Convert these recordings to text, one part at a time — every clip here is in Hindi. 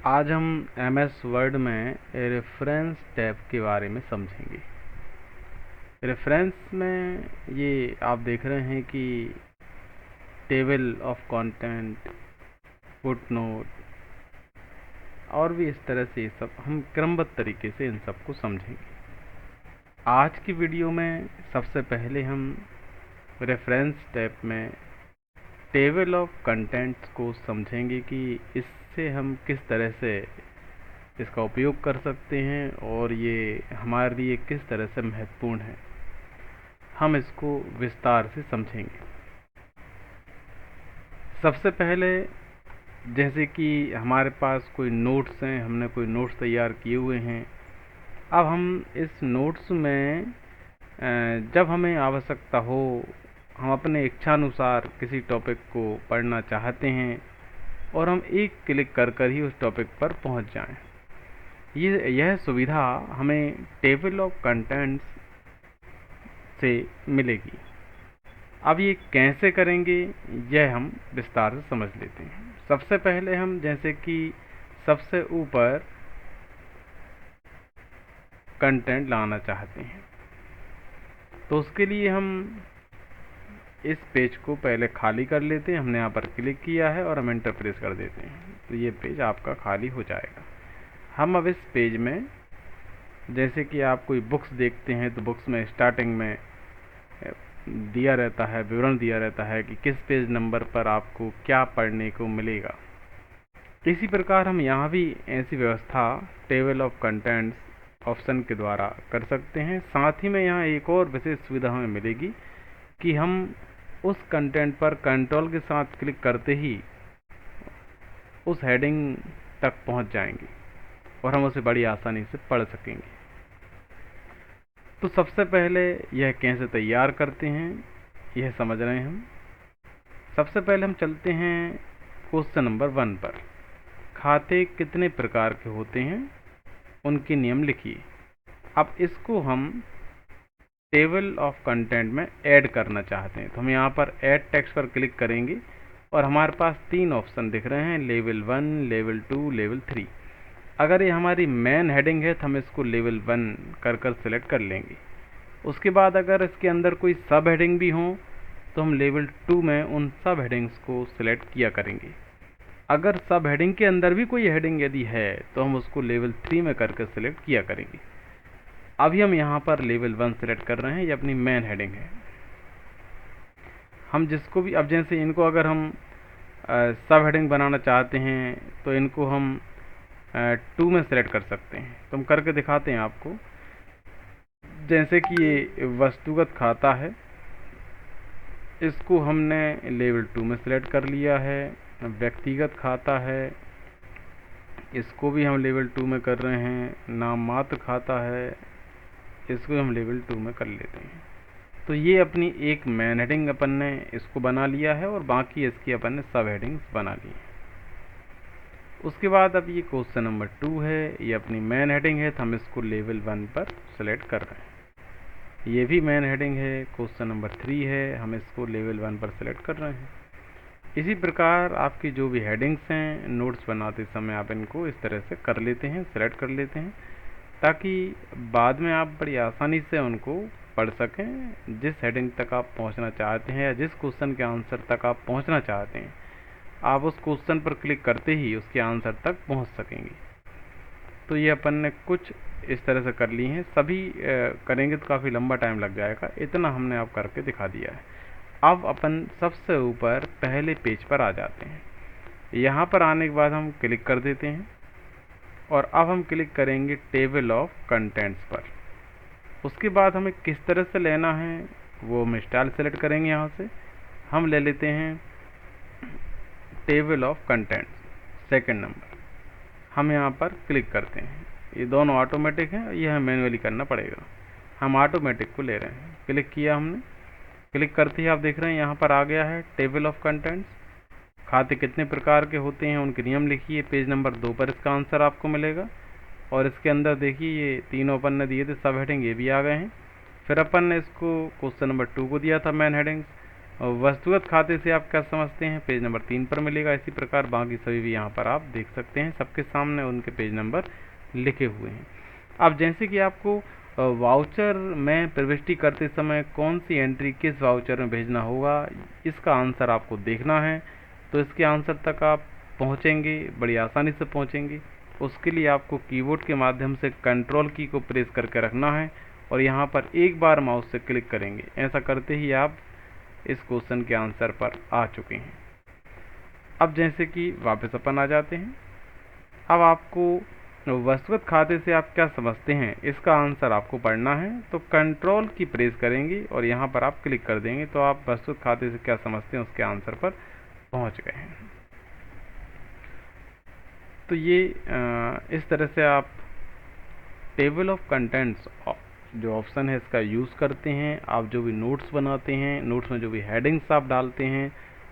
आज हम MS वर्ड में रेफरेंस टैब के बारे में समझेंगे। रेफरेंस में ये आप देख रहे हैं कि टेबल ऑफ कंटेंट, फुटनोट और भी इस तरह से ये सब हम क्रमबद्ध तरीके से इन सब को समझेंगे। आज की वीडियो में सबसे पहले हम रेफरेंस टैब में टेबल ऑफ कंटेंट्स को समझेंगे कि इससे हम किस तरह से इसका उपयोग कर सकते हैं और ये हमारे लिए किस तरह से महत्वपूर्ण है। हम इसको विस्तार से समझेंगे। सबसे पहले जैसे कि हमारे पास कोई नोट्स हैं, हमने कोई नोट्स तैयार किए हुए हैं। अब हम इस नोट्स में जब हमें आवश्यकता हो, हम अपने इच्छानुसार किसी टॉपिक को पढ़ना चाहते हैं और हम एक क्लिक कर ही उस टॉपिक पर पहुंच जाएं। यह सुविधा हमें टेबल ऑफ कंटेंट्स से मिलेगी। अब ये कैसे करेंगे यह हम विस्तार से समझ लेते हैं। सबसे पहले हम जैसे कि सबसे ऊपर कंटेंट लाना चाहते हैं, तो उसके लिए हम इस पेज को पहले खाली कर लेते हैं। हमने यहाँ पर क्लिक किया है और हम एंटर प्रेस कर देते हैं, तो ये पेज आपका खाली हो जाएगा। हम अब इस पेज में जैसे कि आप कोई बुक्स देखते हैं तो बुक्स में स्टार्टिंग में दिया रहता है, विवरण दिया रहता है कि किस पेज नंबर पर आपको क्या पढ़ने को मिलेगा। इसी प्रकार हम यहाँ भी ऐसी व्यवस्था टेबल ऑफ कंटेंट्स ऑप्शन के द्वारा कर सकते हैं। साथ ही में यहाँ एक और विशेष सुविधा हमें मिलेगी कि हम उस कंटेंट पर कंट्रोल के साथ क्लिक करते ही उस हेडिंग तक पहुँच जाएंगे और हम उसे बड़ी आसानी से पढ़ सकेंगे। तो सबसे पहले यह कैसे तैयार करते हैं यह समझ रहे हैं हम। सबसे पहले हम चलते हैं क्वेश्चन नंबर 1 पर। खाते कितने प्रकार के होते हैं, उनके नियम लिखिए। अब इसको हम टेबल ऑफ कंटेंट में ऐड करना चाहते हैं, तो हम यहाँ पर ऐड टेक्स्ट पर क्लिक करेंगे और हमारे पास 3 ऑप्शन दिख रहे हैं, लेवल 1, लेवल 2, लेवल 3। अगर ये हमारी मेन हेडिंग है तो हम इसको लेवल 1 कर सिलेक्ट कर लेंगे। उसके बाद अगर इसके अंदर कोई सब हेडिंग भी हो तो हम लेवल 2 में उन सब हेडिंग्स को सिलेक्ट किया करेंगे। अगर सब हेडिंग के अंदर भी कोई हेडिंग यदि है तो हम उसको लेवल 3 में करके सिलेक्ट किया करेंगे। अभी हम यहाँ पर लेवल 1 सिलेक्ट कर रहे हैं, ये अपनी मेन हेडिंग है। हम जिसको भी, अब जैसे इनको अगर हम सब हेडिंग बनाना चाहते हैं तो इनको हम 2 में सेलेक्ट कर सकते हैं। तो हम करके दिखाते हैं आपको। जैसे कि ये वस्तुगत खाता है, इसको हमने लेवल 2 में सेलेक्ट कर लिया है। व्यक्तिगत खाता है, इसको भी हम लेवल 2 में कर रहे हैं। नाम मात्र खाता है, इसको हम लेवल 2 में कर लेते हैं। तो ये अपनी एक मेन हेडिंग अपन ने इसको बना लिया है और बाकी इसकी अपन ने सब हेडिंग्स बना ली है। उसके बाद अब ये क्वेश्चन नंबर 2 है, ये अपनी मेन हेडिंग है तो हम इसको लेवल 1 पर सेलेक्ट कर रहे हैं। ये भी मेन हेडिंग है। क्वेश्चन नंबर 3 है, हम इसको लेवल 1 पर सेलेक्ट कर रहे हैं। इसी प्रकार आपकी जो भी हेडिंग्स हैं नोट्स बनाते समय आप इनको इस तरह से कर लेते हैं, सेलेक्ट कर लेते हैं, ताकि बाद में आप बड़ी आसानी से उनको पढ़ सकें। जिस हेडिंग तक आप पहुंचना चाहते हैं या जिस क्वेश्चन के आंसर तक आप पहुंचना चाहते हैं, आप उस क्वेश्चन पर क्लिक करते ही उसके आंसर तक पहुंच सकेंगे। तो ये अपन ने कुछ इस तरह से कर ली हैं। सभी करेंगे तो काफ़ी लंबा टाइम लग जाएगा, इतना हमने आप करके दिखा दिया है। अब अपन सबसे ऊपर पहले पेज पर आ जाते हैं। यहाँ पर आने के बाद हम क्लिक कर देते हैं और अब हम क्लिक करेंगे टेबल ऑफ कंटेंट्स पर। उसके बाद हमें किस तरह से लेना है वो हम स्टाइल सेलेक्ट करेंगे। यहाँ से हम ले लेते हैं table of contents second number. हम यहाँ पर क्लिक करते हैं। ये दोनों ऑटोमेटिक हैं, ये हमें मैनुअली करना पड़ेगा। हम ऑटोमेटिक को ले रहे हैं। क्लिक किया हमने, क्लिक करते ही आप देख रहे हैं यहाँ पर आ गया है टेबल ऑफ कंटेंट्स। खाते कितने प्रकार के होते हैं, उनके नियम लिखिए। पेज नंबर 2 पर इसका आंसर आपको मिलेगा। और इसके अंदर देखिए ये तीनों अपन ने दिए थे सब हेडिंग, ये भी आ गए हैं। फिर अपन ने इसको क्वेश्चन नंबर 2 को दिया था मेन हेडिंग्स, वस्तुगत खाते से आप क्या समझते हैं, पेज नंबर 3 पर मिलेगा। इसी प्रकार बाकी सभी भी यहाँ पर आप देख सकते हैं, सबके सामने उनके पेज नंबर लिखे हुए हैं। अब जैसे कि आपको वाउचर में प्रविष्टि करते समय कौन सी एंट्री किस वाउचर में भेजना होगा, इसका आंसर आपको देखना है। तो इसके आंसर तक आप पहुँचेंगे, बड़ी आसानी से पहुँचेंगे। उसके लिए आपको कीबोर्ड के माध्यम से कंट्रोल की को प्रेस करके रखना है और यहाँ पर एक बार माउस से क्लिक करेंगे। ऐसा करते ही आप इस क्वेश्चन के आंसर पर आ चुके हैं। अब जैसे कि वापस अपन आ जाते हैं। अब आपको वस्तुगत खाते से आप क्या समझते हैं, इसका आंसर आपको पढ़ना है। तो कंट्रोल की प्रेस करेंगे और यहाँ पर आप क्लिक कर देंगे, तो आप वस्तुगत खाते से क्या समझते हैं उसके आंसर पर पहुँच गए हैं। तो ये इस तरह से आप टेबल ऑफ कंटेंट्स जो ऑप्शन है इसका यूज़ करते हैं। आप जो भी नोट्स बनाते हैं, नोट्स में जो भी हेडिंग्स आप डालते हैं,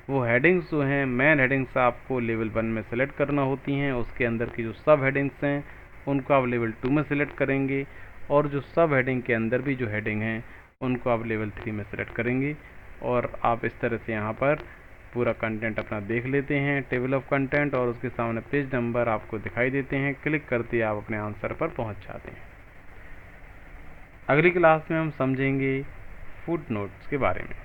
वो हेडिंग्स जो हैं मेन हेडिंग्स आपको लेवल 1 में सेलेक्ट करना होती हैं। उसके अंदर की जो सब हेडिंग्स हैं उनको आप लेवल 2 में सेलेक्ट करेंगे, और जो सब हेडिंग के अंदर भी जो हेडिंग हैं उनको आप लेवल 3 में सेलेक्ट करेंगे। और आप इस तरह से यहाँ पर पूरा कंटेंट अपना देख लेते हैं, टेबल ऑफ कंटेंट, और उसके सामने पेज नंबर आपको दिखाई देते हैं। क्लिक करते ही आप अपने आंसर पर पहुँच जाते हैं। अगली क्लास में हम समझेंगे फुटनोट्स के बारे में।